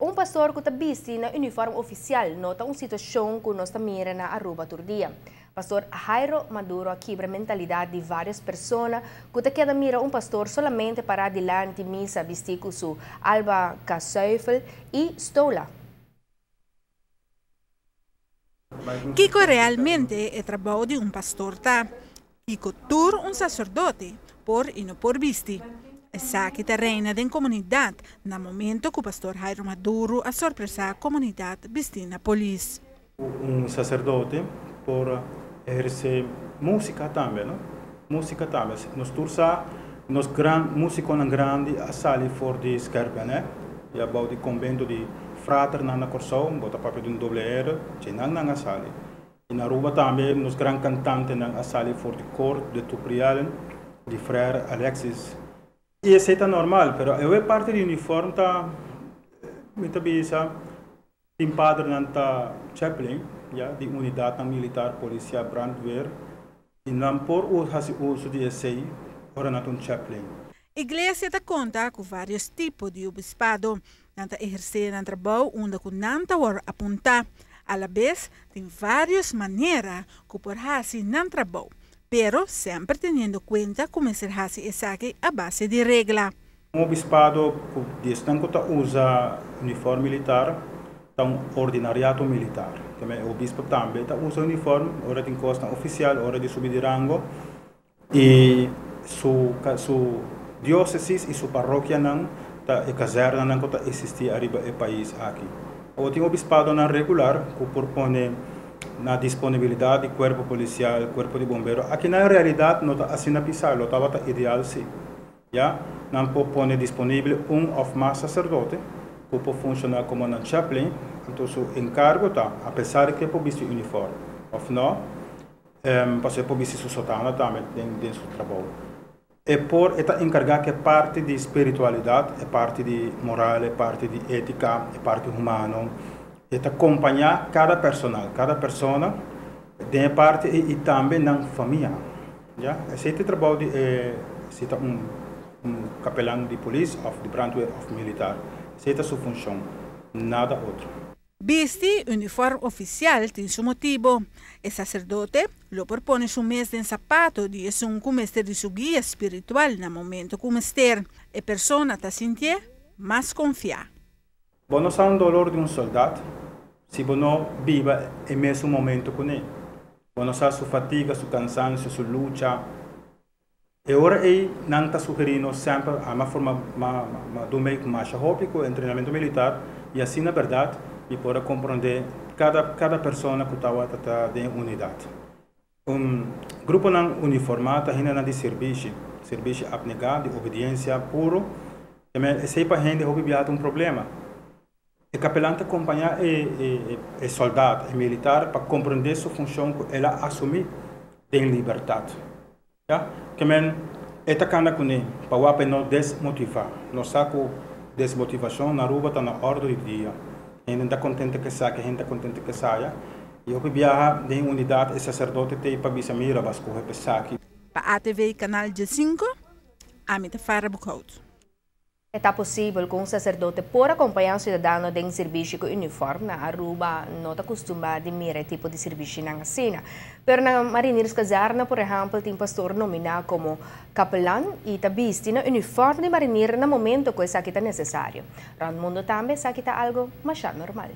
Um pastor que está vestido na uniforme oficial nota uma situação que nós mira na Aruba turdia. Pastor Jairo Maduro quebra a mentalidade de várias pessoas que queda mira um pastor solamente para adelante missa vestido com sua alba caseufel e stola. Kiko realmente é trabalho de um pastor, tá? Kiko tur um sacerdote, por e não por visti. Essa que reina da comunidade, no momento que o pastor Jairo Maduro a sorpresa a comunidade vestida na polícia. Um sacerdote por exercer música também, não? Música também. Nós tursa, nós músicos grande a sair fora de Skerpen, né? E about o convento de frater na Corsão, bota papel de doble R, que não sali. E na Aruba também, nós grandes cantantes a sair fora de cor de Tuprialen, de frère Alexis. E isso é normal, mas eu é parte do uniforme, tá? Muita bisa, tem padre na chaplain, ja, de unidade militar, polícia, brandweer, e não por uso de esse, ora na chaplain. A igreja conta com vários tipos de obispado, tanto exercer um trabalho onde com nanta hora apontar, a la vez tem várias maneiras que por fazer não trabalho. Pero sempre teniendo en cuenta cómo se hace esa a base de regla. Un obispado que usa uniforme militar, está un ordinariato militar. El obispo también usa uniforme, ora de costa oficial, ora de subir de rango, y su diócesis y su parroquia está caserna não existe arriba el país aquí. O tem obispado não regular que propõe na disponibilidade do corpo policial, corpo de bombeiro. Aqui na realidade não está assim na pisar, lo estava ideal sim. Já não propõe disponível ou mais sacerdote que pode funcionar como um chaplain. Então o encargo está, apesar de que pode vestir uniforme, ou não, pode vestir sua sotana também dentro do trabalho. E por está encarregado que é parte de espiritualidade, é parte de moral, é parte de ética, é parte humana. E acompanhar cada pessoa tem parte e também na família. Já esse trabalho de capelão de polícia, de brandweer, de militar, essa é a sua função, nada outro. Vestir uniforme oficial tem seu motivo. O sacerdote lo propone su mês de sapato de um comester de sua guia espiritual no momento comester. A pessoa está sentindo mais confiar. Bom, não é dolor de soldado, se você não vive no mesmo momento com ele. Bom, sua fatiga, sua cansaço, sua luta. E agora ele não está sugerindo sempre uma forma do meio mais rápido, treinamento militar, e assim, na verdade, e para compreender cada pessoa que está em unidade. Grupo não uniformado ainda de serviço abnegado, de obediência puro, também esse para a gente é problema. O capelão acompanha o soldado, o militar, para compreender sua função que ela assume em liberdade. Ja? Também, esta cana com ele, para não desmotivar. Nós saco desmotivação na rua está na ordem do dia. A gente está contente que saia, a gente está contente que saia. E eu viaja em unidade, o sacerdote tem para visar mira, para escorrer para saque. Para a TV Canal G5, a mim Farah Bukout. É possível que um sacerdote por acompanhar um cidadão em serviço com uniforme na Aruba não está acostumado a mirar tipo de serviço na cena. Pero na Marineiros Casarna, por exemplo, tem pastor nominado como capelão e está vestido na uniforme de marinheiro no momento que isso aqui está necessário. No mundo também isso aqui está algo mais normal.